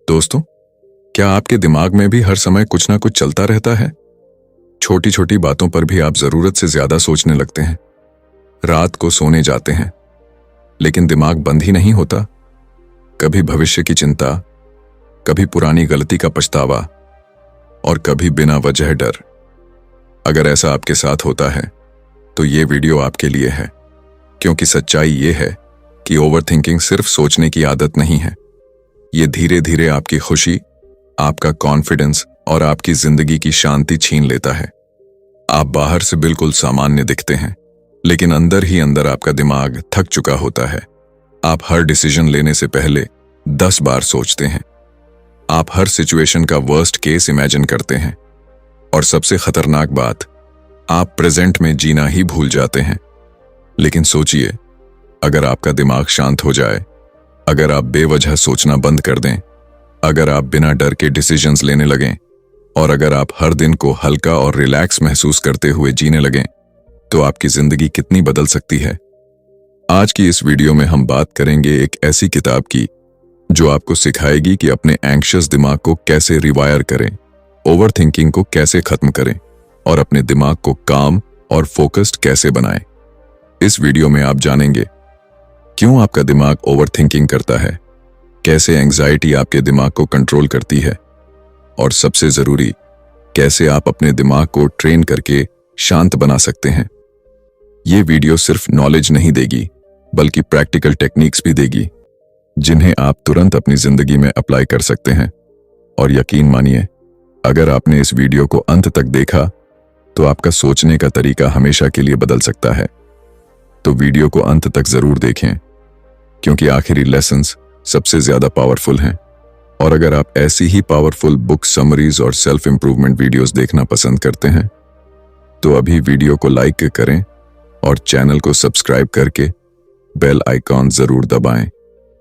दोस्तों, क्या आपके दिमाग में भी हर समय कुछ ना कुछ चलता रहता है? छोटी छोटी बातों पर भी आप जरूरत से ज्यादा सोचने लगते हैं। रात को सोने जाते हैं, लेकिन दिमाग बंद ही नहीं होता। कभी भविष्य की चिंता, कभी पुरानी गलती का पछतावा और कभी बिना वजह डर। अगर ऐसा आपके साथ होता है तो ये वीडियो आपके लिए है, क्योंकि सच्चाई ये है कि ओवरथिंकिंग सिर्फ सोचने की आदत नहीं है। ये धीरे धीरे आपकी खुशी, आपका कॉन्फिडेंस और आपकी जिंदगी की शांति छीन लेता है। आप बाहर से बिल्कुल सामान्य दिखते हैं, लेकिन अंदर ही अंदर आपका दिमाग थक चुका होता है। आप हर डिसीजन लेने से पहले 10 बार सोचते हैं। आप हर सिचुएशन का वर्स्ट केस इमेजिन करते हैं। और सबसे खतरनाक बात, आप प्रेजेंट में जीना ही भूल जाते हैं। लेकिन सोचिए, अगर आपका दिमाग शांत हो जाए, अगर आप बेवजह सोचना बंद कर दें, अगर आप बिना डर के डिसीजंस लेने लगें और अगर आप हर दिन को हल्का और रिलैक्स महसूस करते हुए जीने लगें, तो आपकी जिंदगी कितनी बदल सकती है। आज की इस वीडियो में हम बात करेंगे एक ऐसी किताब की जो आपको सिखाएगी कि अपने एंग्शियस दिमाग को कैसे रिवायर करें, ओवरथिंकिंग को कैसे खत्म करें और अपने दिमाग को काम और फोकस्ड कैसे बनाएं। इस वीडियो में आप जानेंगे क्यों आपका दिमाग ओवरथिंकिंग करता है, कैसे एंग्जाइटी आपके दिमाग को कंट्रोल करती है और सबसे जरूरी, कैसे आप अपने दिमाग को ट्रेन करके शांत बना सकते हैं। ये वीडियो सिर्फ नॉलेज नहीं देगी, बल्कि प्रैक्टिकल टेक्निक्स भी देगी, जिन्हें आप तुरंत अपनी जिंदगी में अप्लाई कर सकते हैं। और यकीन मानिए, अगर आपने इस वीडियो को अंत तक देखा तो आपका सोचने का तरीका हमेशा के लिए बदल सकता है। तो वीडियो को अंत तक जरूर देखें, क्योंकि आखिरी लेसन्स सबसे ज्यादा पावरफुल हैं। और अगर आप ऐसी ही पावरफुल बुक समरीज और सेल्फ इंप्रूवमेंट वीडियोस देखना पसंद करते हैं, तो अभी वीडियो को लाइक करें और चैनल को सब्सक्राइब करके बेल आइकॉन जरूर दबाएं,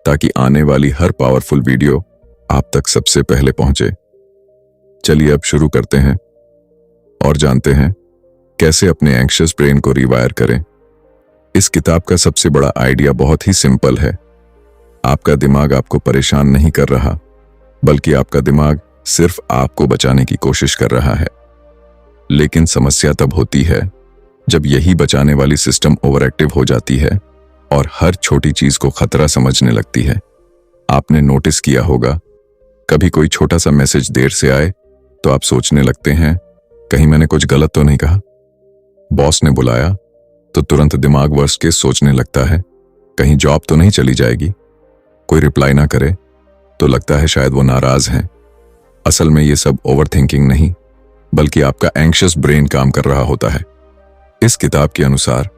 ताकि आने वाली हर पावरफुल वीडियो आप तक सबसे पहले पहुंचे। चलिए अब शुरू करते हैं और जानते हैं कैसे अपने एंग्शियस ब्रेन को रिवायर करें। इस किताब का सबसे बड़ा आइडिया बहुत ही सिंपल है। आपका दिमाग आपको परेशान नहीं कर रहा, बल्कि आपका दिमाग सिर्फ आपको बचाने की कोशिश कर रहा है। लेकिन समस्या तब होती है जब यही बचाने वाली सिस्टम ओवरएक्टिव हो जाती है और हर छोटी चीज को खतरा समझने लगती है। आपने नोटिस किया होगा, कभी कोई छोटा सा मैसेज देर से आए तो आप सोचने लगते हैं, कहीं मैंने कुछ गलत तो नहीं कहा। बॉस ने बुलाया तो तुरंत दिमाग वर्स्ट केस सोचने लगता है, कहीं जॉब तो नहीं चली जाएगी। कोई रिप्लाई ना करे तो लगता है शायद वो नाराज हैं। असल में ये सब ओवरथिंकिंग नहीं, बल्कि आपका एंग्शियस ब्रेन काम कर रहा होता है। इस किताब के अनुसार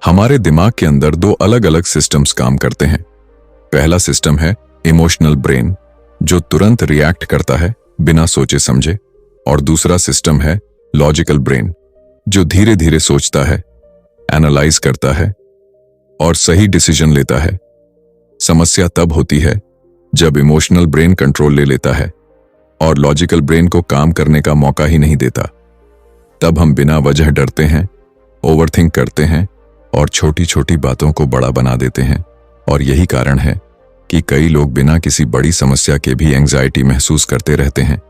हमारे दिमाग के अंदर 2 अलग अलग सिस्टम्स काम करते हैं। पहला सिस्टम है इमोशनल ब्रेन, जो तुरंत रिएक्ट करता है बिना सोचे समझे, और दूसरा सिस्टम है लॉजिकल ब्रेन, जो धीरे धीरे सोचता है, एनालाइज करता है और सही डिसीजन लेता है। समस्या तब होती है जब इमोशनल ब्रेन कंट्रोल ले लेता है और लॉजिकल ब्रेन को काम करने का मौका ही नहीं देता। तब हम बिना वजह डरते हैं, ओवरथिंक करते हैं और छोटी छोटी बातों को बड़ा बना देते हैं। और यही कारण है कि कई लोग बिना किसी बड़ी समस्या के भी एंग्जाइटी महसूस करते रहते हैं।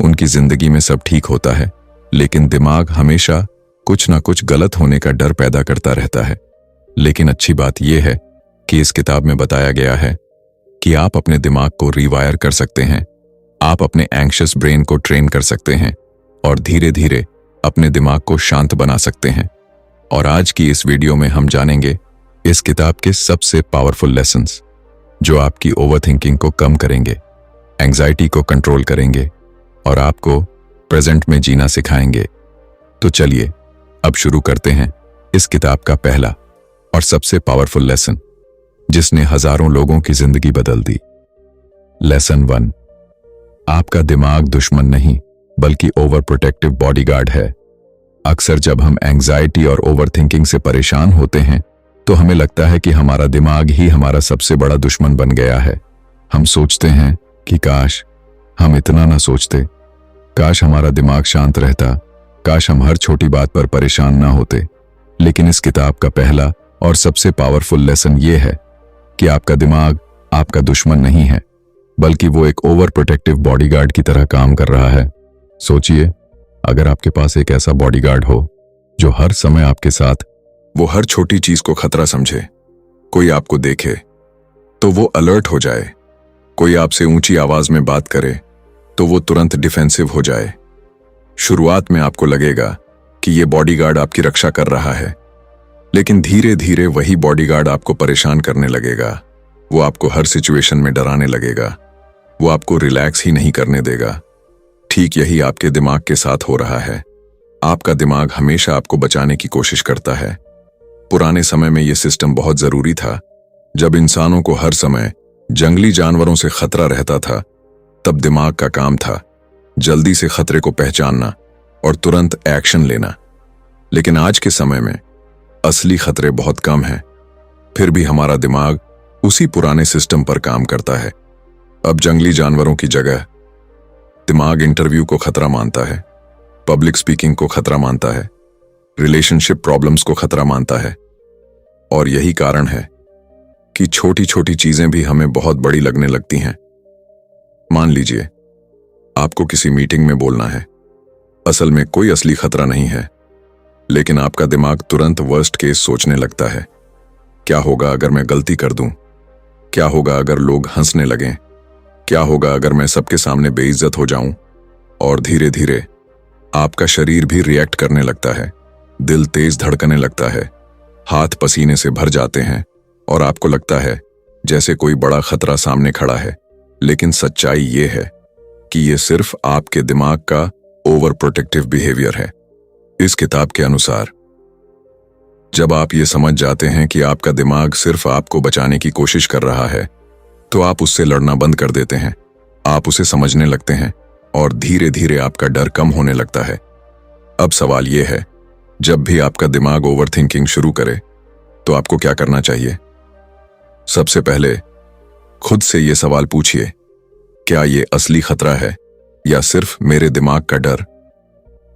उनकी जिंदगी में सब ठीक होता है, लेकिन दिमाग हमेशा कुछ ना कुछ गलत होने का डर पैदा करता रहता है। लेकिन अच्छी बात यह है कि इस किताब में बताया गया है कि आप अपने दिमाग को रिवायर कर सकते हैं, आप अपने एंग्शियस ब्रेन को ट्रेन कर सकते हैं और धीरे धीरे अपने दिमाग को शांत बना सकते हैं। और आज की इस वीडियो में हम जानेंगे इस किताब के सबसे पावरफुल लेसन्स, जो आपकी ओवरथिंकिंग को कम करेंगे, एंग्जाइटी को कंट्रोल करेंगे और आपको प्रेजेंट में जीना सिखाएंगे। तो चलिए अब शुरू करते हैं इस किताब का पहला और सबसे पावरफुल लेसन, जिसने हजारों लोगों की जिंदगी बदल दी। लेसन 1, आपका दिमाग दुश्मन नहीं, बल्कि ओवर प्रोटेक्टिव बॉडीगार्ड है। अक्सर जब हम एंग्जाइटी और ओवरथिंकिंग से परेशान होते हैं तो हमें लगता है कि हमारा दिमाग ही हमारा सबसे बड़ा दुश्मन बन गया है। हम सोचते हैं कि काश हम इतना ना सोचते, काश हमारा दिमाग शांत रहता, काश हम हर छोटी बात पर परेशान ना होते। लेकिन इस किताब का पहला और सबसे पावरफुल लेसन ये है कि आपका दिमाग आपका दुश्मन नहीं है, बल्कि वो एक ओवर प्रोटेक्टिव बॉडीगार्ड की तरह काम कर रहा है। सोचिए, अगर आपके पास एक ऐसा बॉडीगार्ड हो जो हर समय आपके साथ, वो हर छोटी चीज को खतरा समझे। कोई आपको देखे तो वो अलर्ट हो जाए, कोई आपसे ऊंची आवाज में बात करे तो वो तुरंत डिफेंसिव हो जाए। शुरुआत में आपको लगेगा कि ये बॉडीगार्ड आपकी रक्षा कर रहा है, लेकिन धीरे धीरे वही बॉडीगार्ड आपको परेशान करने लगेगा। वो आपको हर सिचुएशन में डराने लगेगा, वो आपको रिलैक्स ही नहीं करने देगा। ठीक यही आपके दिमाग के साथ हो रहा है। आपका दिमाग हमेशा आपको बचाने की कोशिश करता है। पुराने समय में यह सिस्टम बहुत जरूरी था। जब इंसानों को हर समय जंगली जानवरों से खतरा रहता था, तब दिमाग का काम था जल्दी से खतरे को पहचानना और तुरंत एक्शन लेना। लेकिन आज के समय में असली खतरे बहुत कम हैं, फिर भी हमारा दिमाग उसी पुराने सिस्टम पर काम करता है। अब जंगली जानवरों की जगह दिमाग इंटरव्यू को खतरा मानता है, पब्लिक स्पीकिंग को खतरा मानता है, रिलेशनशिप प्रॉब्लम्स को खतरा मानता है। और यही कारण है कि छोटी छोटी चीजें भी हमें बहुत बड़ी लगने लगती हैं। मान लीजिए आपको किसी मीटिंग में बोलना है। असल में कोई असली खतरा नहीं है, लेकिन आपका दिमाग तुरंत वर्स्ट केस सोचने लगता है। क्या होगा अगर मैं गलती कर दूं? क्या होगा अगर लोग हंसने लगें? क्या होगा अगर मैं सबके सामने बेइज्जत हो जाऊं? और धीरे धीरे आपका शरीर भी रिएक्ट करने लगता है। दिल तेज धड़कने लगता है, हाथ पसीने से भर जाते हैं और आपको लगता है जैसे कोई बड़ा खतरा सामने खड़ा है। लेकिन सच्चाई ये है कि ये सिर्फ आपके दिमाग का ओवर प्रोटेक्टिव बिहेवियर है। इस किताब के अनुसार जब आप ये समझ जाते हैं कि आपका दिमाग सिर्फ आपको बचाने की कोशिश कर रहा है, तो आप उससे लड़ना बंद कर देते हैं। आप उसे समझने लगते हैं और धीरे धीरे आपका डर कम होने लगता है। अब सवाल यह है, जब भी आपका दिमाग ओवर थिंकिंग शुरू करे तो आपको क्या करना चाहिए? सबसे पहले खुद से यह सवाल पूछिए, क्या यह असली खतरा है या सिर्फ मेरे दिमाग का डर?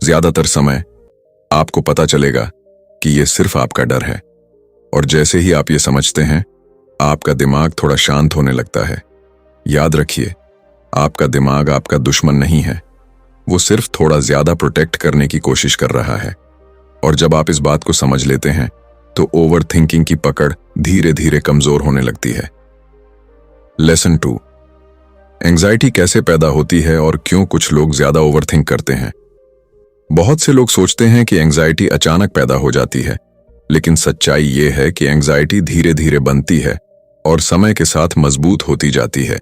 ज्यादातर समय आपको पता चलेगा कि यह सिर्फ आपका डर है। और जैसे ही आप ये समझते हैं, आपका दिमाग थोड़ा शांत होने लगता है। याद रखिए, आपका दिमाग आपका दुश्मन नहीं है, वो सिर्फ थोड़ा ज्यादा प्रोटेक्ट करने की कोशिश कर रहा है। और जब आप इस बात को समझ लेते हैं, तो ओवर थिंकिंग की पकड़ धीरे धीरे कमजोर होने लगती है। लेसन 2, एंजाइटी कैसे पैदा होती है और क्यों कुछ लोग ज्यादा ओवर थिंक करते हैं। बहुत से लोग सोचते हैं कि एंजाइटी अचानक पैदा हो जाती है, लेकिन सच्चाई ये है कि एंजाइटी धीरे धीरे बनती है और समय के साथ मजबूत होती जाती है।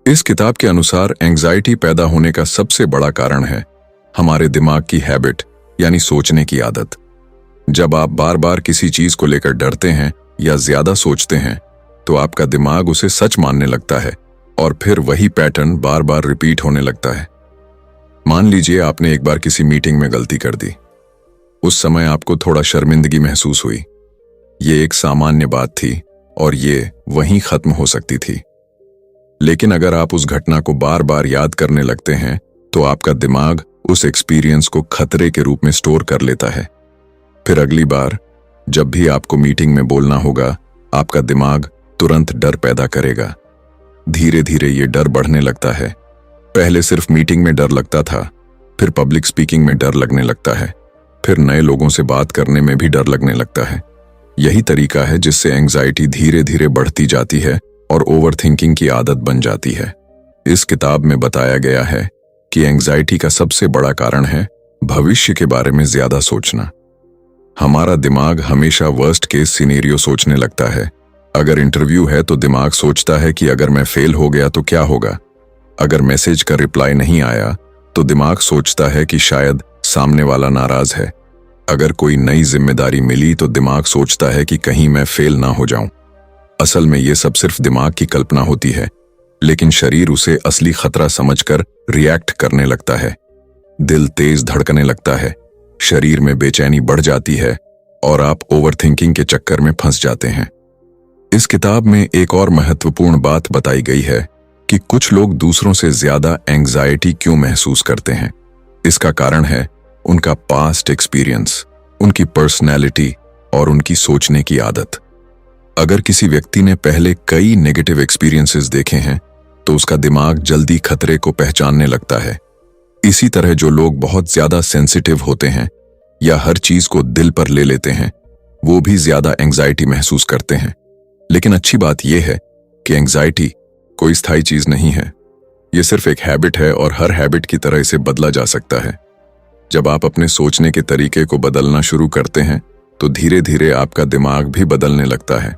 इस किताब के अनुसार एंजाइटी पैदा होने का सबसे बड़ा कारण है हमारे दिमाग की हैबिट, यानी सोचने की आदत। जब आप बार बार किसी चीज को लेकर डरते हैं या ज्यादा सोचते हैं, तो आपका दिमाग उसे सच मानने लगता है और फिर वही पैटर्न बार बार रिपीट होने लगता है। मान लीजिए आपने एक बार किसी मीटिंग में गलती कर दी। उस समय आपको थोड़ा शर्मिंदगी महसूस हुई। ये एक सामान्य बात थी और ये वहीं खत्म हो सकती थी। लेकिन अगर आप उस घटना को बार बार याद करने लगते हैं, तो आपका दिमाग उस एक्सपीरियंस को खतरे के रूप में स्टोर कर लेता है। फिर अगली बार जब भी आपको मीटिंग में बोलना होगा, आपका दिमाग तुरंत डर पैदा करेगा। धीरे धीरे ये डर बढ़ने लगता है। पहले सिर्फ मीटिंग में डर लगता था, फिर पब्लिक स्पीकिंग में डर लगने लगता है, फिर नए लोगों से बात करने में भी डर लगने लगता है। यही तरीका है जिससे एंजाइटी धीरे धीरे बढ़ती जाती है और ओवर थिंकिंग की आदत बन जाती है। इस किताब में बताया गया है कि एंजाइटी का सबसे बड़ा कारण है भविष्य के बारे में ज्यादा सोचना। हमारा दिमाग हमेशा वर्स्ट केस सिनेरियो सोचने लगता है। अगर इंटरव्यू है तो दिमाग सोचता है कि अगर मैं फेल हो गया तो क्या होगा। अगर मैसेज का रिप्लाई नहीं आया तो दिमाग सोचता है कि शायद सामने वाला नाराज है। अगर कोई नई जिम्मेदारी मिली तो दिमाग सोचता है कि कहीं मैं फेल ना हो जाऊं। असल में ये सब सिर्फ दिमाग की कल्पना होती है, लेकिन शरीर उसे असली खतरा समझकर रिएक्ट करने लगता है। दिल तेज धड़कने लगता है, शरीर में बेचैनी बढ़ जाती है और आप ओवरथिंकिंग के चक्कर में फंस जाते हैं। इस किताब में एक और महत्वपूर्ण बात बताई गई है कि कुछ लोग दूसरों से ज्यादा एंग्जाइटी क्यों महसूस करते हैं। इसका कारण है उनका पास्ट एक्सपीरियंस, उनकी पर्सनैलिटी और उनकी सोचने की आदत। अगर किसी व्यक्ति ने पहले कई नेगेटिव एक्सपीरियंसेस देखे हैं, तो उसका दिमाग जल्दी खतरे को पहचानने लगता है। इसी तरह जो लोग बहुत ज्यादा सेंसिटिव होते हैं या हर चीज को दिल पर ले लेते हैं, वो भी ज्यादा एंजाइटी महसूस करते हैं। लेकिन अच्छी बात यह है कि एंजाइटी कोई स्थायी चीज नहीं है। ये सिर्फ एक हैबिट है और हर हैबिट की तरह इसे बदला जा सकता है। जब आप अपने सोचने के तरीके को बदलना शुरू करते हैं तो धीरे धीरे आपका दिमाग भी बदलने लगता है।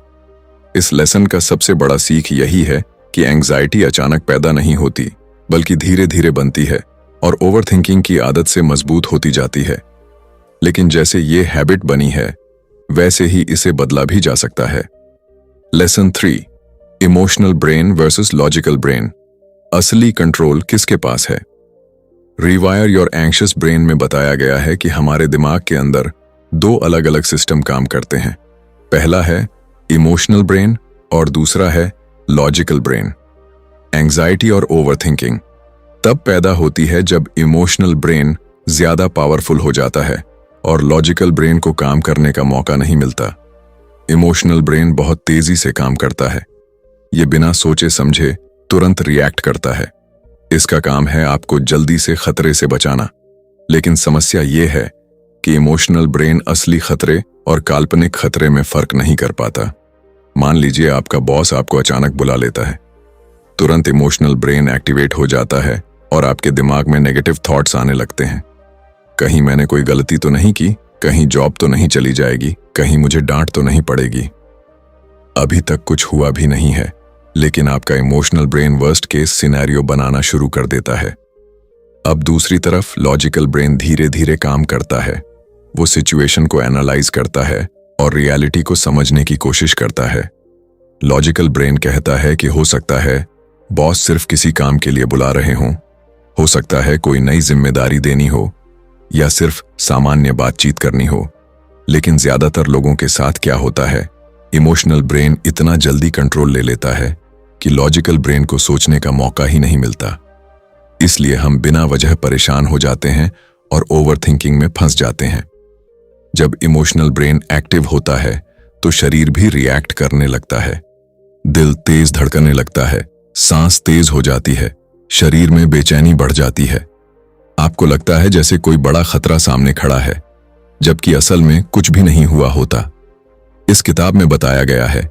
इस लेसन का सबसे बड़ा सीख यही है कि एंजाइटी अचानक पैदा नहीं होती, बल्कि धीरे धीरे बनती है और ओवरथिंकिंग की आदत से मजबूत होती जाती है। लेकिन जैसे ये हैबिट बनी है, वैसे ही इसे बदला भी जा सकता है। Lesson 3, emotional brain versus logical brain. असली कंट्रोल किसके पास है? रिवायर योर एंग्शियस ब्रेन में बताया गया है कि हमारे दिमाग के अंदर 2 अलग अलग सिस्टम काम करते हैं। पहला है इमोशनल ब्रेन और दूसरा है लॉजिकल ब्रेन। एंजाइटी और ओवरथिंकिंग तब पैदा होती है जब इमोशनल ब्रेन ज्यादा पावरफुल हो जाता है और लॉजिकल ब्रेन को काम करने का मौका नहीं मिलता। इमोशनल ब्रेन बहुत तेजी से काम करता है। ये बिना सोचे समझे तुरंत रिएक्ट करता है। इसका काम है आपको जल्दी से खतरे से बचाना। लेकिन समस्या ये है कि इमोशनल ब्रेन असली खतरे और काल्पनिक खतरे में फर्क नहीं कर पाता। मान लीजिए आपका बॉस आपको अचानक बुला लेता है। तुरंत इमोशनल ब्रेन एक्टिवेट हो जाता है और आपके दिमाग में नेगेटिव थॉट्स आने लगते हैं। कहीं मैंने कोई गलती तो नहीं की, कहीं जॉब तो नहीं चली जाएगी, कहीं मुझे डांट तो नहीं पड़ेगी। अभी तक कुछ हुआ भी नहीं है, लेकिन आपका emotional brain worst case scenario बनाना शुरू कर देता है। अब दूसरी तरफ लॉजिकल ब्रेन धीरे धीरे काम करता है। वो सिचुएशन को एनालाइज करता है और रियलिटी को समझने की कोशिश करता है। लॉजिकल ब्रेन कहता है कि हो सकता है बॉस सिर्फ किसी काम के लिए बुला रहे हों, हो सकता है कोई नई जिम्मेदारी देनी हो या सिर्फ सामान्य बातचीत करनी हो। लेकिन ज्यादातर लोगों के साथ क्या होता है, इमोशनल ब्रेन इतना जल्दी कंट्रोल ले लेता है कि लॉजिकल ब्रेन को सोचने का मौका ही नहीं मिलता। इसलिए हम बिना वजह परेशान हो जाते हैं और ओवरथिंकिंग में फंस जाते हैं। जब इमोशनल ब्रेन एक्टिव होता है तो शरीर भी रिएक्ट करने लगता है। दिल तेज धड़कने लगता है, सांस तेज हो जाती है, शरीर में बेचैनी बढ़ जाती है। आपको लगता है जैसे कोई बड़ा खतरा सामने खड़ा है, जबकि असल में कुछ भी नहीं हुआ होता। इस किताब में बताया गया है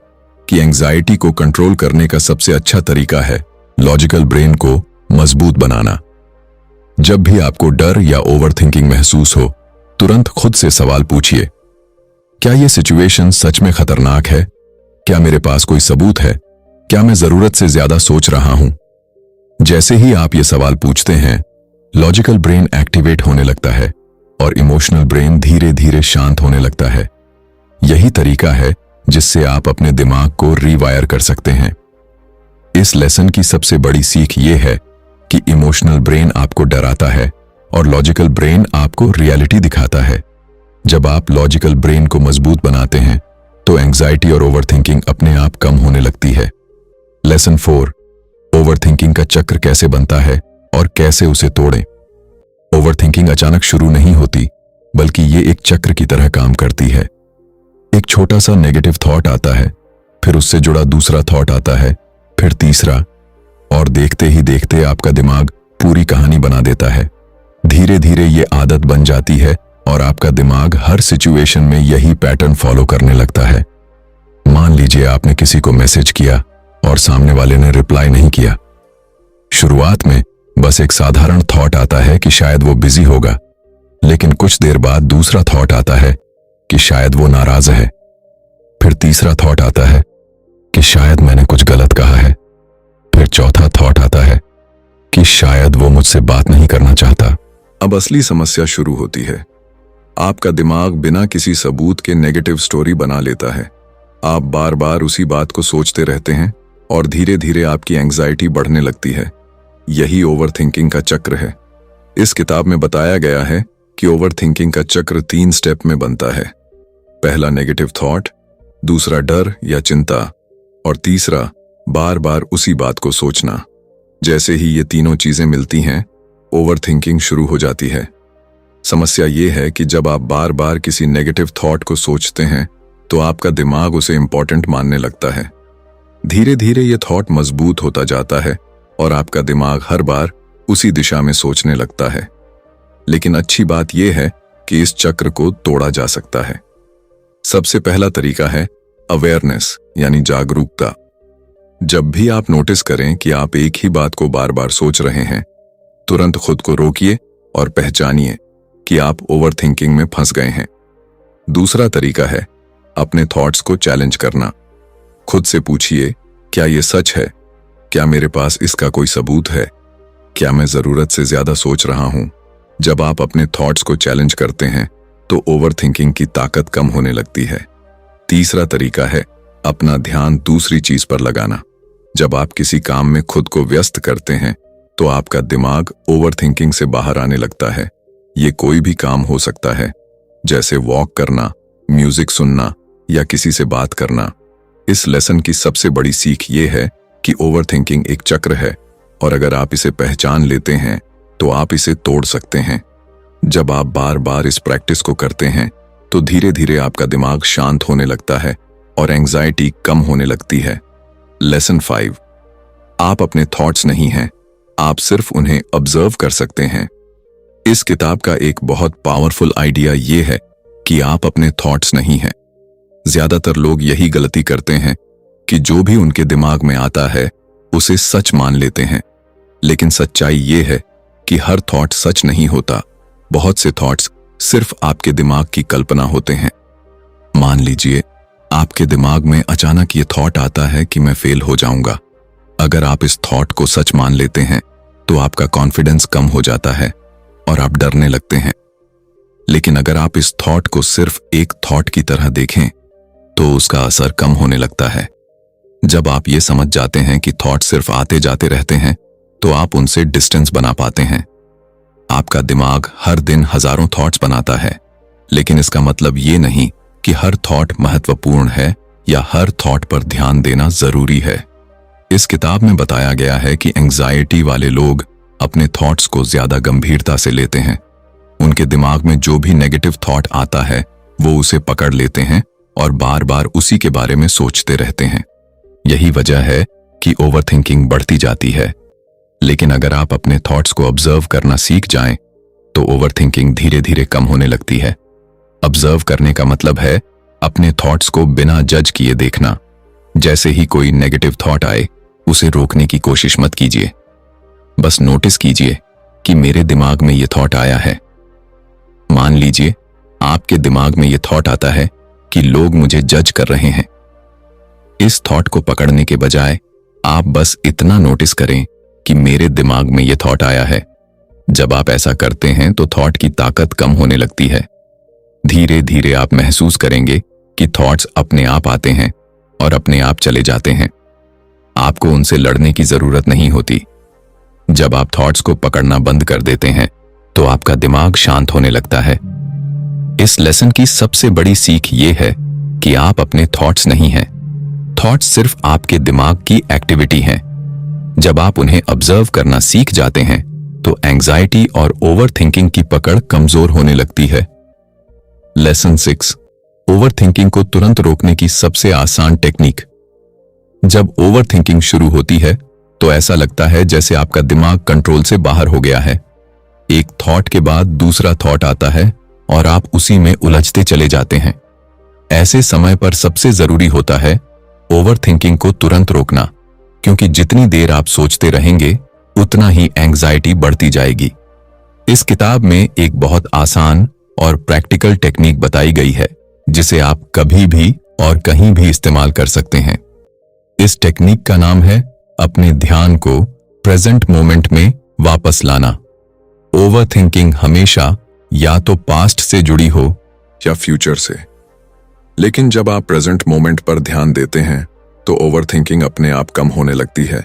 कि एंजाइटी को कंट्रोल करने का सबसे अच्छा तरीका है लॉजिकल ब्रेन को मजबूत बनाना। जब भी आपको डर या ओवरथिंकिंग महसूस हो, तुरंत खुद से सवाल पूछिए, क्या यह सिचुएशन सच में खतरनाक है? क्या मेरे पास कोई सबूत है? क्या मैं जरूरत से ज्यादा सोच रहा हूं? जैसे ही आप ये सवाल पूछते हैं, लॉजिकल ब्रेन एक्टिवेट होने लगता है और इमोशनल ब्रेन धीरे धीरे शांत होने लगता है। यही तरीका है जिससे आप अपने दिमाग को रीवायर कर सकते हैं। इस लेसन की सबसे बड़ी सीख ये है कि इमोशनल ब्रेन आपको डराता है और लॉजिकल ब्रेन आपको रियलिटी दिखाता है। जब आप लॉजिकल ब्रेन को मजबूत बनाते हैं तो एंजाइटी और ओवरथिंकिंग अपने आप कम होने लगती है। लेसन 4, ओवरथिंकिंग का चक्र कैसे बनता है और कैसे उसे तोड़ें। ओवरथिंकिंग अचानक शुरू नहीं होती, बल्कि ये एक चक्र की तरह काम करती है। एक छोटा सा नेगेटिव थॉट आता है, फिर उससे जुड़ा दूसरा थॉट आता है, फिर तीसरा, और देखते ही देखते आपका दिमाग पूरी कहानी बना देता है। धीरे धीरे ये आदत बन जाती है और आपका दिमाग हर सिचुएशन में यही पैटर्न फॉलो करने लगता है। मान लीजिए आपने किसी को मैसेज किया और सामने वाले ने रिप्लाई नहीं किया। शुरुआत में बस एक साधारण थॉट आता है कि शायद वो बिजी होगा, लेकिन कुछ देर बाद दूसरा थॉट आता है कि शायद वो नाराज है। फिर तीसरा थॉट आता है कि शायद मैंने कुछ गलत कहा है। फिर चौथा थॉट आता है कि शायद वो मुझसे बात नहीं करना चाहता। अब असली समस्या शुरू होती है। आपका दिमाग बिना किसी सबूत के नेगेटिव स्टोरी बना लेता है। आप बार बार उसी बात को सोचते रहते हैं और धीरे धीरे आपकी एंजाइटी बढ़ने लगती है। यही ओवरथिंकिंग का चक्र है। इस किताब में बताया गया है कि ओवरथिंकिंग का चक्र 3 स्टेप में बनता है। पहला नेगेटिव थॉट, दूसरा डर या चिंता, और तीसरा बार बार उसी बात को सोचना। जैसे ही ये तीनों चीजें मिलती हैं, ओवरथिंकिंग शुरू हो जाती है। समस्या ये है कि जब आप बार बार किसी नेगेटिव थॉट को सोचते हैं तो आपका दिमाग उसे इंपॉर्टेंट मानने लगता है। धीरे धीरे ये थॉट मजबूत होता जाता है और आपका दिमाग हर बार उसी दिशा में सोचने लगता है। लेकिन अच्छी बात यह है कि इस चक्र को तोड़ा जा सकता है। सबसे पहला तरीका है अवेयरनेस यानी जागरूकता। जब भी आप नोटिस करें कि आप एक ही बात को बार बार सोच रहे हैं, तुरंत खुद को रोकिए और पहचानिए कि आप ओवरथिंकिंग में फंस गए हैं। दूसरा तरीका है अपने थॉट्स को चैलेंज करना। खुद से पूछिए, क्या यह सच है? क्या मेरे पास इसका कोई सबूत है? क्या मैं जरूरत से ज्यादा सोच रहा हूं? जब आप अपने थॉट्स को चैलेंज करते हैं तो ओवरथिंकिंग की ताकत कम होने लगती है। तीसरा तरीका है अपना ध्यान दूसरी चीज पर लगाना। जब आप किसी काम में खुद को व्यस्त करते हैं तो आपका दिमाग ओवरथिंकिंग से बाहर आने लगता है। ये कोई भी काम हो सकता है, जैसे वॉक करना, म्यूजिक सुनना या किसी से बात करना। इस लेसन की सबसे बड़ी सीख ये है कि ओवरथिंकिंग एक चक्र है और अगर आप इसे पहचान लेते हैं तो आप इसे तोड़ सकते हैं। जब आप बार बार इस प्रैक्टिस को करते हैं तो धीरे धीरे आपका दिमाग शांत होने लगता है और एंजाइटी कम होने लगती है। लेसन 5, आप अपने थॉट्स नहीं हैं, आप सिर्फ उन्हें ऑब्जर्व कर सकते हैं। इस किताब का एक बहुत पावरफुल आइडिया यह है कि आप अपने थॉट्स नहीं हैं। ज्यादातर लोग यही गलती करते हैं कि जो भी उनके दिमाग में आता है उसे सच मान लेते हैं। लेकिन सच्चाई ये है कि हर थॉट सच नहीं होता। बहुत से थॉट्स सिर्फ आपके दिमाग की कल्पना होते हैं। मान लीजिए आपके दिमाग में अचानक ये थॉट आता है कि मैं फेल हो जाऊंगा। अगर आप इस थॉट को सच मान लेते हैं तो आपका कॉन्फिडेंस कम हो जाता है और आप डरने लगते हैं। लेकिन अगर आप इस थॉट को सिर्फ एक थॉट की तरह देखें तो उसका असर कम होने लगता है। जब आप ये समझ जाते हैं कि थॉट सिर्फ आते जाते रहते हैं तो आप उनसे डिस्टेंस बना पाते हैं। आपका दिमाग हर दिन हजारों थॉट्स बनाता है, लेकिन इसका मतलब ये नहीं कि हर थॉट महत्वपूर्ण है या हर थॉट पर ध्यान देना जरूरी है। इस किताब में बताया गया है कि एंजाइटी वाले लोग अपने थॉट्स को ज्यादा गंभीरता से लेते हैं। उनके दिमाग में जो भी नेगेटिव थॉट आता है वो उसे पकड़ लेते हैं और बार बार उसी के बारे में सोचते रहते हैं। यही वजह है कि ओवरथिंकिंग बढ़ती जाती है। लेकिन अगर आप अपने थॉट्स को ऑब्जर्व करना सीख जाएं तो ओवरथिंकिंग धीरे धीरे कम होने लगती है। ऑब्जर्व करने का मतलब है अपने थॉट्स को बिना जज किए देखना। जैसे ही कोई नेगेटिव थॉट आए उसे रोकने की कोशिश मत कीजिए। बस नोटिस कीजिए कि मेरे दिमाग में ये थॉट आया है। मान लीजिए आपके दिमाग में ये थॉट आता है कि लोग मुझे जज कर रहे हैं। इस थॉट को पकड़ने के बजाय आप बस इतना नोटिस करें कि मेरे दिमाग में ये थॉट आया है। जब आप ऐसा करते हैं तो थॉट की ताकत कम होने लगती है। धीरे धीरे आप महसूस करेंगे कि थॉट्स अपने आप आते हैं और अपने आप चले जाते हैं। आपको उनसे लड़ने की जरूरत नहीं होती। जब आप थॉट्स को पकड़ना बंद कर देते हैं तो आपका दिमाग शांत होने लगता है। इस लेसन की सबसे बड़ी सीख ये है कि आप अपने थॉट्स नहीं हैं। थॉट्स सिर्फ आपके दिमाग की एक्टिविटी हैं। जब आप उन्हें ऑब्जर्व करना सीख जाते हैं तो एंजाइटी और ओवरथिंकिंग की पकड़ कमजोर होने लगती है। लेसन 6, ओवरथिंकिंग को तुरंत रोकने की सबसे आसान टेक्निक। जब ओवरथिंकिंग शुरू होती है तो ऐसा लगता है जैसे आपका दिमाग कंट्रोल से बाहर हो गया है। एक थॉट के बाद दूसरा थॉट आता है और आप उसी में उलझते चले जाते हैं। ऐसे समय पर सबसे जरूरी होता है ओवरथिंकिंग को तुरंत रोकना, क्योंकि जितनी देर आप सोचते रहेंगे उतना ही एंजाइटी बढ़ती जाएगी। इस किताब में एक बहुत आसान और प्रैक्टिकल टेक्निक बताई गई है जिसे आप कभी भी और कहीं भी इस्तेमाल कर सकते हैं। इस टेक्निक का नाम है अपने ध्यान को प्रेजेंट मोमेंट में वापस लाना। ओवरथिंकिंग हमेशा या तो पास्ट से जुड़ी हो या फ्यूचर से, लेकिन जब आप प्रेजेंट मोमेंट पर ध्यान देते हैं तो ओवरथिंकिंग अपने आप कम होने लगती है।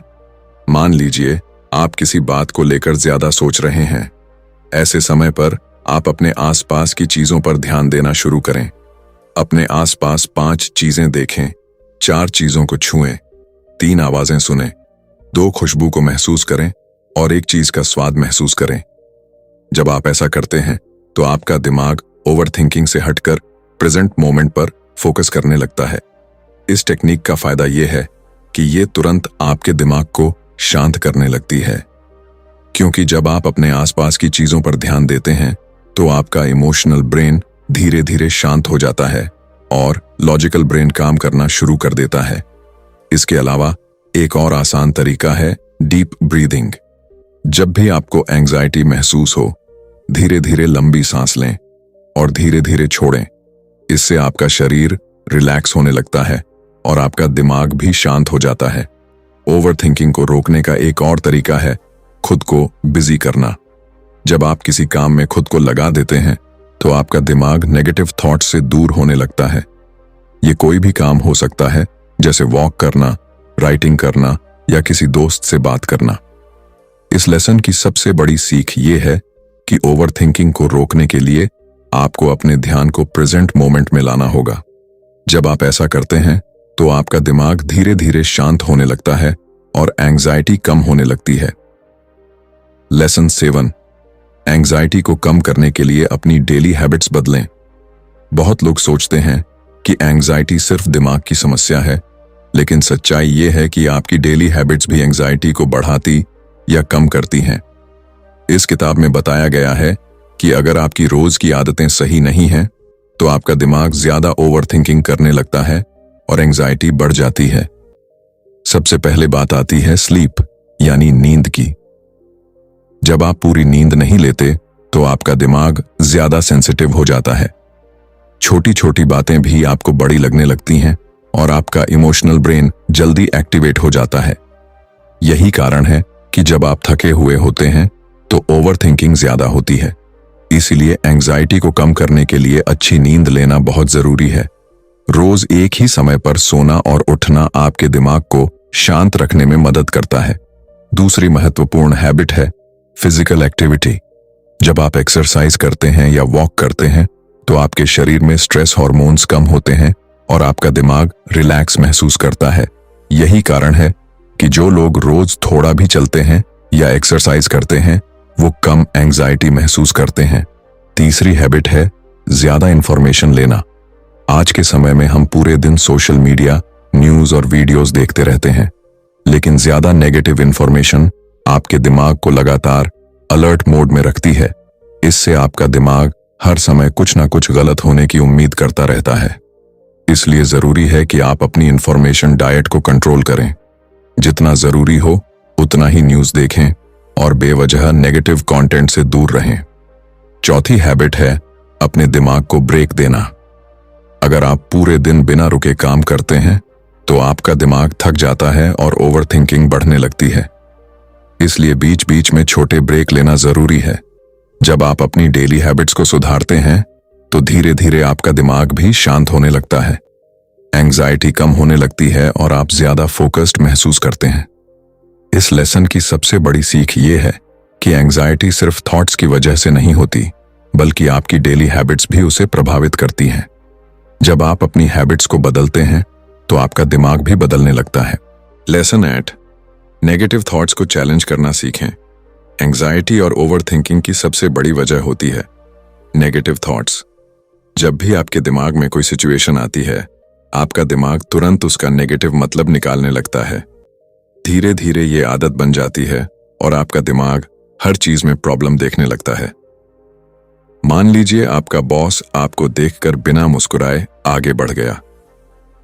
मान लीजिए आप किसी बात को लेकर ज्यादा सोच रहे हैं। ऐसे समय पर आप अपने आसपास की चीजों पर ध्यान देना शुरू करें। अपने आसपास 5 चीजें देखें, 4 चीजों को छुएं, 3 आवाजें सुनें, 2 खुशबू को महसूस करें और 1 चीज का स्वाद महसूस करें। जब आप ऐसा करते हैं तो आपका दिमाग ओवरथिंकिंग से हटकर प्रेजेंट मोमेंट पर फोकस करने लगता है। इस टेक्निक का फायदा यह है कि ये तुरंत आपके दिमाग को शांत करने लगती है। क्योंकि जब आप अपने आसपास की चीजों पर ध्यान देते हैं तो आपका इमोशनल ब्रेन धीरे धीरे शांत हो जाता है और लॉजिकल ब्रेन काम करना शुरू कर देता है। इसके अलावा एक और आसान तरीका है डीप ब्रीदिंग। जब भी आपको एंजाइटी महसूस हो, धीरे धीरे लंबी सांस लें और धीरे धीरे छोड़ें। इससे आपका शरीर रिलैक्स होने लगता है और आपका दिमाग भी शांत हो जाता है। ओवरथिंकिंग को रोकने का एक और तरीका है खुद को बिजी करना। जब आप किसी काम में खुद को लगा देते हैं तो आपका दिमाग नेगेटिव थॉट्स से दूर होने लगता है। ये कोई भी काम हो सकता है, जैसे वॉक करना, राइटिंग करना या किसी दोस्त से बात करना। इस लेसन की सबसे बड़ी सीख ये है कि ओवरथिंकिंग को रोकने के लिए आपको अपने ध्यान को प्रेजेंट मोमेंट में लाना होगा। जब आप ऐसा करते हैं तो आपका दिमाग धीरे धीरे शांत होने लगता है और एंजाइटी कम होने लगती है। लेसन 7, एंजाइटी को कम करने के लिए अपनी डेली हैबिट्स बदलें। बहुत लोग सोचते हैं कि एंजाइटी सिर्फ दिमाग की समस्या है, लेकिन सच्चाई ये है कि आपकी डेली हैबिट्स भी एंजाइटी को बढ़ाती या कम करती हैं। इस किताब में बताया गया है कि अगर आपकी रोज की आदतें सही नहीं हैं, तो आपका दिमाग ज्यादा ओवरथिंकिंग करने लगता है और एंजाइटी बढ़ जाती है। सबसे पहले बात आती है स्लीप यानी नींद की। जब आप पूरी नींद नहीं लेते तो आपका दिमाग ज्यादा सेंसिटिव हो जाता है। छोटी छोटी बातें भी आपको बड़ी लगने लगती हैं और आपका इमोशनल ब्रेन जल्दी एक्टिवेट हो जाता है। यही कारण है कि जब आप थके हुए होते हैं तो ओवरथिंकिंग ज्यादा होती है। इसीलिए एंजाइटी को कम करने के लिए अच्छी नींद लेना बहुत जरूरी है। रोज एक ही समय पर सोना और उठना आपके दिमाग को शांत रखने में मदद करता है। दूसरी महत्वपूर्ण हैबिट है फिजिकल एक्टिविटी। जब आप एक्सरसाइज करते हैं या वॉक करते हैं तो आपके शरीर में स्ट्रेस हार्मोन्स कम होते हैं और आपका दिमाग रिलैक्स महसूस करता है। यही कारण है कि जो लोग रोज थोड़ा भी चलते हैं या एक्सरसाइज करते हैं वो कम एंजाइटी महसूस करते हैं। तीसरी हैबिट है ज्यादा इंफॉर्मेशन लेना। आज के समय में हम पूरे दिन सोशल मीडिया, न्यूज और वीडियोस देखते रहते हैं, लेकिन ज्यादा नेगेटिव इंफॉर्मेशन आपके दिमाग को लगातार अलर्ट मोड में रखती है। इससे आपका दिमाग हर समय कुछ ना कुछ गलत होने की उम्मीद करता रहता है। इसलिए जरूरी है कि आप अपनी इंफॉर्मेशन डाइट को कंट्रोल करें। जितना जरूरी हो उतना ही न्यूज देखें और बेवजह नेगेटिव कंटेंट से दूर रहें। चौथी हैबिट है अपने दिमाग को ब्रेक देना। अगर आप पूरे दिन बिना रुके काम करते हैं तो आपका दिमाग थक जाता है और ओवरथिंकिंग बढ़ने लगती है। इसलिए बीच बीच में छोटे ब्रेक लेना जरूरी है। जब आप अपनी डेली हैबिट्स को सुधारते हैं तो धीरे धीरे आपका दिमाग भी शांत होने लगता है, एंजाइटी कम होने लगती है और आप ज्यादा फोकस्ड महसूस करते हैं। इस लेसन की सबसे बड़ी सीख ये है कि एंजाइटी सिर्फ थॉट्स की वजह से नहीं होती, बल्कि आपकी डेली हैबिट्स भी उसे प्रभावित करती हैं। जब आप अपनी हैबिट्स को बदलते हैं तो आपका दिमाग भी बदलने लगता है। लेसन 8, नेगेटिव थॉट्स को चैलेंज करना सीखें। एंजाइटी और ओवरथिंकिंग की सबसे बड़ी वजह होती है नेगेटिव थॉट्स। जब भी आपके दिमाग में कोई सिचुएशन आती है, आपका दिमाग तुरंत उसका नेगेटिव मतलब निकालने लगता है। धीरे धीरे ये आदत बन जाती है और आपका दिमाग हर चीज में प्रॉब्लम देखने लगता है। मान लीजिए आपका बॉस आपको देखकर बिना मुस्कुराए आगे बढ़ गया।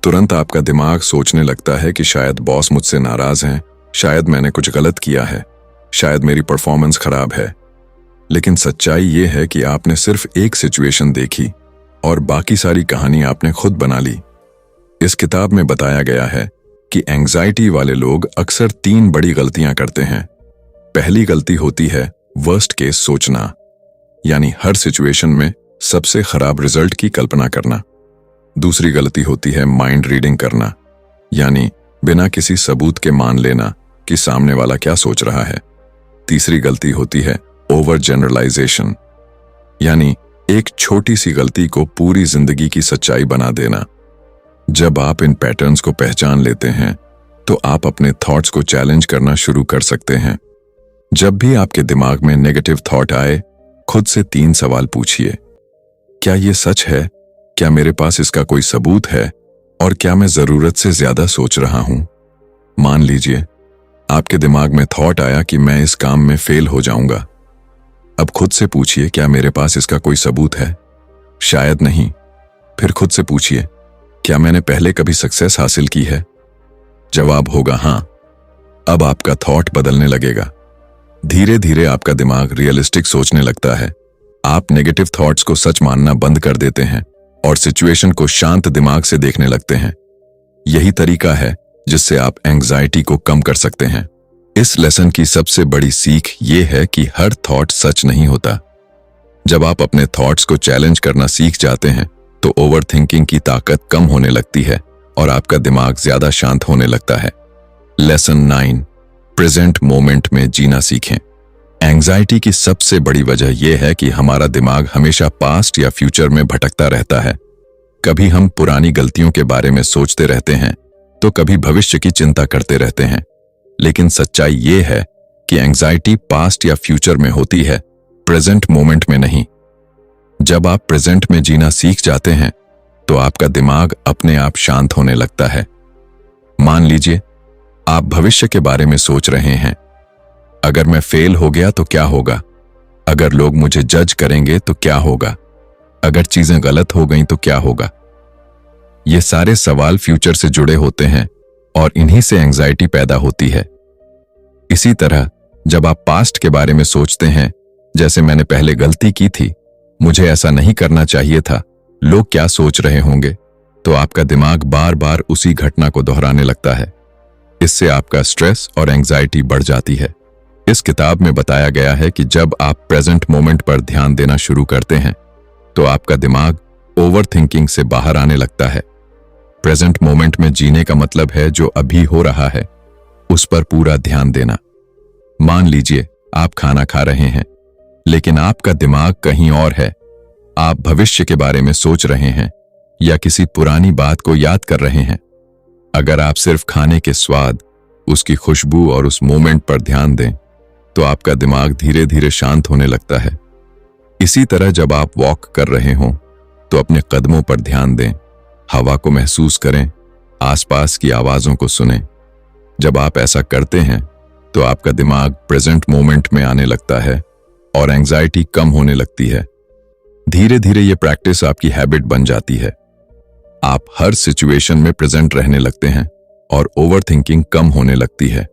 तुरंत आपका दिमाग सोचने लगता है कि शायद बॉस मुझसे नाराज हैं, शायद मैंने कुछ गलत किया है, शायद मेरी परफॉर्मेंस खराब है। लेकिन सच्चाई ये है कि आपने सिर्फ एक सिचुएशन देखी और बाकी सारी कहानी आपने खुद बना ली। इस किताब में बताया गया है कि एंजाइटी वाले लोग अक्सर 3 बड़ी गलतियां करते हैं। पहली गलती होती है वर्स्ट केस सोचना, यानी हर सिचुएशन में सबसे खराब रिजल्ट की कल्पना करना। दूसरी गलती होती है माइंड रीडिंग करना, यानी बिना किसी सबूत के मान लेना कि सामने वाला क्या सोच रहा है। तीसरी गलती होती है ओवर जनरलाइजेशन, यानी एक छोटी सी गलती को पूरी जिंदगी की सच्चाई बना देना। जब आप इन पैटर्न्स को पहचान लेते हैं तो आप अपने थॉट्स को चैलेंज करना शुरू कर सकते हैं। जब भी आपके दिमाग में नेगेटिव थॉट आए, खुद से 3 सवाल पूछिए। क्या ये सच है? क्या मेरे पास इसका कोई सबूत है? और क्या मैं जरूरत से ज्यादा सोच रहा हूं? मान लीजिए आपके दिमाग में थॉट आया कि मैं इस काम में फेल हो जाऊंगा। अब खुद से पूछिए, क्या मेरे पास इसका कोई सबूत है? शायद नहीं। फिर खुद से पूछिए, क्या मैंने पहले कभी सक्सेस हासिल की है? जवाब होगा हाँ। अब आपका थॉट बदलने लगेगा। धीरे धीरे आपका दिमाग रियलिस्टिक सोचने लगता है। आप नेगेटिव थॉट्स को सच मानना बंद कर देते हैं और सिचुएशन को शांत दिमाग से देखने लगते हैं। यही तरीका है जिससे आप एंग्जाइटी को कम कर सकते हैं। इस लेसन की सबसे बड़ी सीख ये है कि हर थॉट सच नहीं होता। जब आप अपने थॉट्स को चैलेंज करना सीख जाते हैं तो ओवर थिंकिंग की ताकत कम होने लगती है और आपका दिमाग ज्यादा शांत होने लगता है। लेसन 9, प्रेजेंट मोमेंट में जीना सीखें। एंग्जाइटी की सबसे बड़ी वजह यह है कि हमारा दिमाग हमेशा पास्ट या फ्यूचर में भटकता रहता है। कभी हम पुरानी गलतियों के बारे में सोचते रहते हैं तो कभी भविष्य की चिंता करते रहते हैं। लेकिन सच्चाई ये है कि एंग्जाइटी पास्ट या फ्यूचर में होती है, प्रेजेंट मोमेंट में नहीं। जब आप प्रेजेंट में जीना सीख जाते हैं तो आपका दिमाग अपने आप शांत होने लगता है। मान लीजिए आप भविष्य के बारे में सोच रहे हैं, अगर मैं फेल हो गया तो क्या होगा? अगर लोग मुझे जज करेंगे तो क्या होगा? अगर चीजें गलत हो गईं तो क्या होगा? ये सारे सवाल फ्यूचर से जुड़े होते हैं और इन्हीं से एंग्जाइटी पैदा होती है। इसी तरह जब आप पास्ट के बारे में सोचते हैं, जैसे मैंने पहले गलती की थी, मुझे ऐसा नहीं करना चाहिए था, लोग क्या सोच रहे होंगे, तो आपका दिमाग बार बार उसी घटना को दोहराने लगता है। इससे आपका स्ट्रेस और एंग्जाइटी बढ़ जाती है। इस किताब में बताया गया है कि जब आप प्रेजेंट मोमेंट पर ध्यान देना शुरू करते हैं तो आपका दिमाग ओवर थिंकिंग से बाहर आने लगता है। प्रेजेंट मोमेंट में जीने का मतलब है जो अभी हो रहा है उस पर पूरा ध्यान देना। मान लीजिए आप खाना खा रहे हैं लेकिन आपका दिमाग कहीं और है। आप भविष्य के बारे में सोच रहे हैं या किसी पुरानी बात को याद कर रहे हैं। अगर आप सिर्फ खाने के स्वाद, उसकी खुशबू और उस मोमेंट पर ध्यान दें तो आपका दिमाग धीरे धीरे शांत होने लगता है। इसी तरह जब आप वॉक कर रहे हों तो अपने कदमों पर ध्यान दें, हवा को महसूस करें, आसपास की आवाजों को सुनें। जब आप ऐसा करते हैं तो आपका दिमाग प्रेजेंट मोमेंट में आने लगता है और एंग्जाइटी कम होने लगती है। धीरे धीरे ये प्रैक्टिस आपकी हैबिट बन जाती है। आप हर सिचुएशन में प्रेजेंट रहने लगते हैं और ओवर थिंकिंग कम होने लगती है।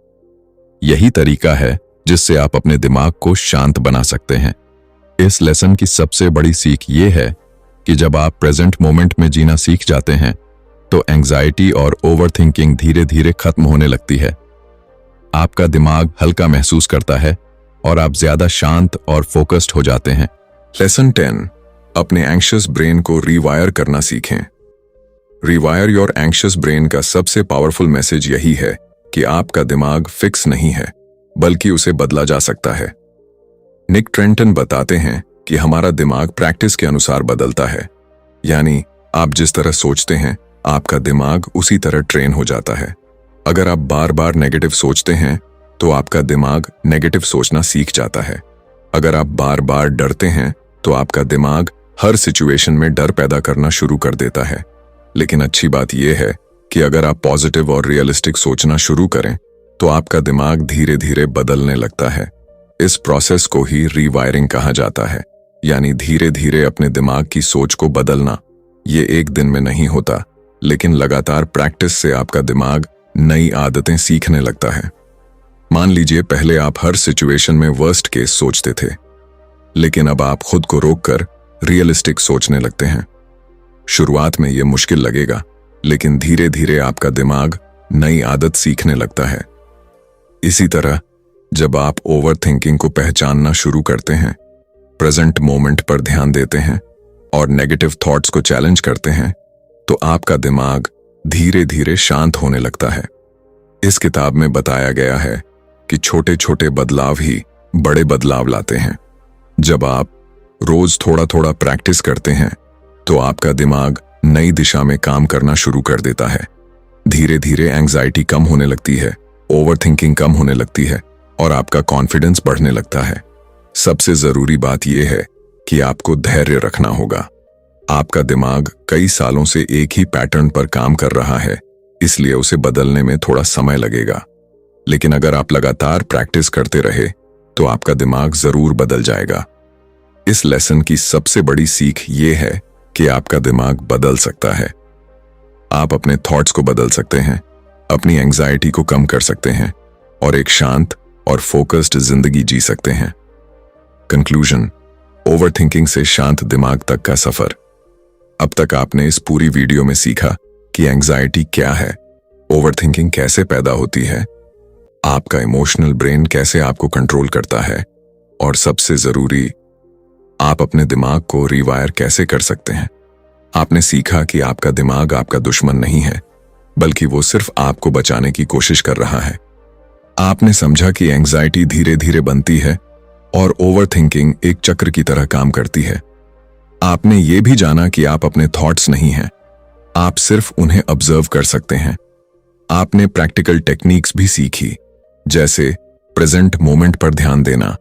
यही तरीका है जिससे आप अपने दिमाग को शांत बना सकते हैं। इस लेसन की सबसे बड़ी सीख ये है कि जब आप प्रेजेंट मोमेंट में जीना सीख जाते हैं तो एंग्जाइटी और ओवर थिंकिंग धीरे धीरे खत्म होने लगती है। आपका दिमाग हल्का महसूस करता है और आप ज्यादा शांत और फोकस्ड हो जाते हैं। लेसन 10, अपने एंग्शियस ब्रेन को रीवायर करना सीखें। रिवायर योर एंग्शियस ब्रेन का सबसे पावरफुल मैसेज यही है कि आपका दिमाग फिक्स नहीं है, बल्कि उसे बदला जा सकता है। निक ट्रेंटन बताते हैं कि हमारा दिमाग प्रैक्टिस के अनुसार बदलता है। यानी आप जिस तरह सोचते हैं, आपका दिमाग उसी तरह ट्रेन हो जाता है। अगर आप बार बार नेगेटिव सोचते हैं तो आपका दिमाग नेगेटिव सोचना सीख जाता है। अगर आप बार बार डरते हैं तो आपका दिमाग हर सिचुएशन में डर पैदा करना शुरू कर देता है। लेकिन अच्छी बात यह है कि अगर आप पॉजिटिव और रियलिस्टिक सोचना शुरू करें तो आपका दिमाग धीरे धीरे बदलने लगता है। इस प्रोसेस को ही रीवायरिंग कहा जाता है, यानी धीरे धीरे अपने दिमाग की सोच को बदलना। ये एक दिन में नहीं होता, लेकिन लगातार प्रैक्टिस से आपका दिमाग नई आदतें सीखने लगता है। मान लीजिए पहले आप हर सिचुएशन में वर्स्ट केस सोचते थे, लेकिन अब आप खुद को रोककर रियलिस्टिक सोचने लगते हैं। शुरुआत में यह मुश्किल लगेगा, लेकिन धीरे धीरे आपका दिमाग नई आदत सीखने लगता है। इसी तरह जब आप ओवर थिंकिंग को पहचानना शुरू करते हैं, प्रेजेंट मोमेंट पर ध्यान देते हैं और नेगेटिव थॉट्स को चैलेंज करते हैं, तो आपका दिमाग धीरे धीरे शांत होने लगता है। इस किताब में बताया गया है कि छोटे छोटे बदलाव ही बड़े बदलाव लाते हैं। जब आप रोज थोड़ा थोड़ा प्रैक्टिस करते हैं तो आपका दिमाग नई दिशा में काम करना शुरू कर देता है। धीरे धीरे एंग्जाइटी कम होने लगती है, ओवर थिंकिंग कम होने लगती है और आपका कॉन्फिडेंस बढ़ने लगता है। सबसे जरूरी बात यह है कि आपको धैर्य रखना होगा। आपका दिमाग कई सालों से एक ही पैटर्न पर काम कर रहा है, इसलिए उसे बदलने में थोड़ा समय लगेगा। लेकिन अगर आप लगातार प्रैक्टिस करते रहे तो आपका दिमाग जरूर बदल जाएगा। इस लेसन की सबसे बड़ी सीख ये है कि आपका दिमाग बदल सकता है। आप अपने थॉट्स को बदल सकते हैं, अपनी एंजाइटी को कम कर सकते हैं और एक शांत और फोकस्ड जिंदगी जी सकते हैं। कंक्लूजन, ओवरथिंकिंग से शांत दिमाग तक का सफर। अब तक आपने इस पूरी वीडियो में सीखा कि एंजाइटी क्या है, ओवरथिंकिंग कैसे पैदा होती है, आपका इमोशनल ब्रेन कैसे आपको कंट्रोल करता है और सबसे जरूरी, आप अपने दिमाग को रिवायर कैसे कर सकते हैं। आपने सीखा कि आपका दिमाग आपका दुश्मन नहीं है, बल्कि वो सिर्फ आपको बचाने की कोशिश कर रहा है। आपने समझा कि एंजाइटी धीरे धीरे बनती है और ओवरथिंकिंग एक चक्र की तरह काम करती है। आपने ये भी जाना कि आप अपने थॉट्स नहीं हैं, आप सिर्फ उन्हें ऑब्जर्व कर सकते हैं। आपने प्रैक्टिकल टेक्निक्स भी सीखी, जैसे प्रेजेंट मोमेंट पर ध्यान देना,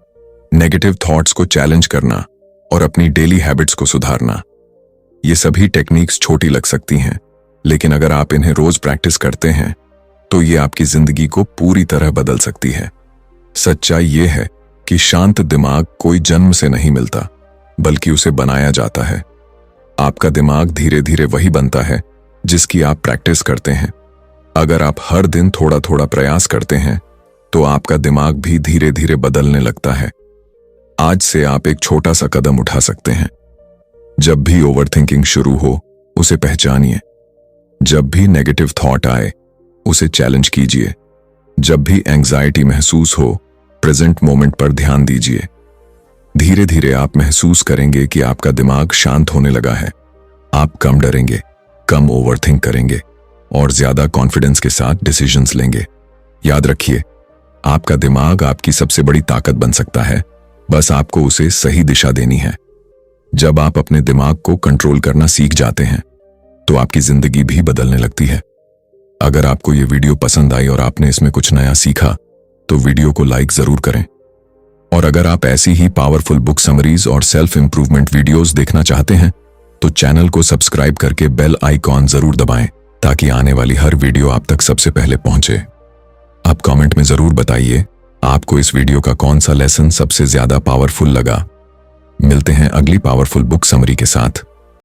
नेगेटिव थॉट्स को चैलेंज करना और अपनी डेली हैबिट्स को सुधारना। ये सभी टेक्निक्स छोटी लग सकती हैं, लेकिन अगर आप इन्हें रोज प्रैक्टिस करते हैं तो ये आपकी जिंदगी को पूरी तरह बदल सकती है। सच्चाई ये है कि शांत दिमाग कोई जन्म से नहीं मिलता, बल्कि उसे बनाया जाता है। आपका दिमाग धीरे धीरे वही बनता है जिसकी आप प्रैक्टिस करते हैं। अगर आप हर दिन थोड़ा थोड़ा प्रयास करते हैं तो आपका दिमाग भी धीरे धीरे बदलने लगता है। आज से आप एक छोटा सा कदम उठा सकते हैं। जब भी ओवरथिंकिंग शुरू हो, उसे पहचानिए। जब भी नेगेटिव थॉट आए, उसे चैलेंज कीजिए। जब भी एंजाइटी महसूस हो, प्रेजेंट मोमेंट पर ध्यान दीजिए। धीरे धीरे आप महसूस करेंगे कि आपका दिमाग शांत होने लगा है। आप कम डरेंगे, कम ओवरथिंक करेंगे और ज्यादा कॉन्फिडेंस के साथ डिसीजंस लेंगे। याद रखिए, आपका दिमाग आपकी सबसे बड़ी ताकत बन सकता है, बस आपको उसे सही दिशा देनी है। जब आप अपने दिमाग को कंट्रोल करना सीख जाते हैं तो आपकी जिंदगी भी बदलने लगती है। अगर आपको ये वीडियो पसंद आई और आपने इसमें कुछ नया सीखा तो वीडियो को लाइक जरूर करें। और अगर आप ऐसी ही पावरफुल बुक समरीज और सेल्फ इंप्रूवमेंट वीडियोस देखना चाहते हैं तो चैनल को सब्सक्राइब करके बेल आइकॉन जरूर दबाएं, ताकि आने वाली हर वीडियो आप तक सबसे पहले पहुंचे। आप कमेंट में जरूर बताइए आपको इस वीडियो का कौन सा लेसन सबसे ज्यादा पावरफुल लगा। मिलते हैं अगली पावरफुल बुक समरी के साथ।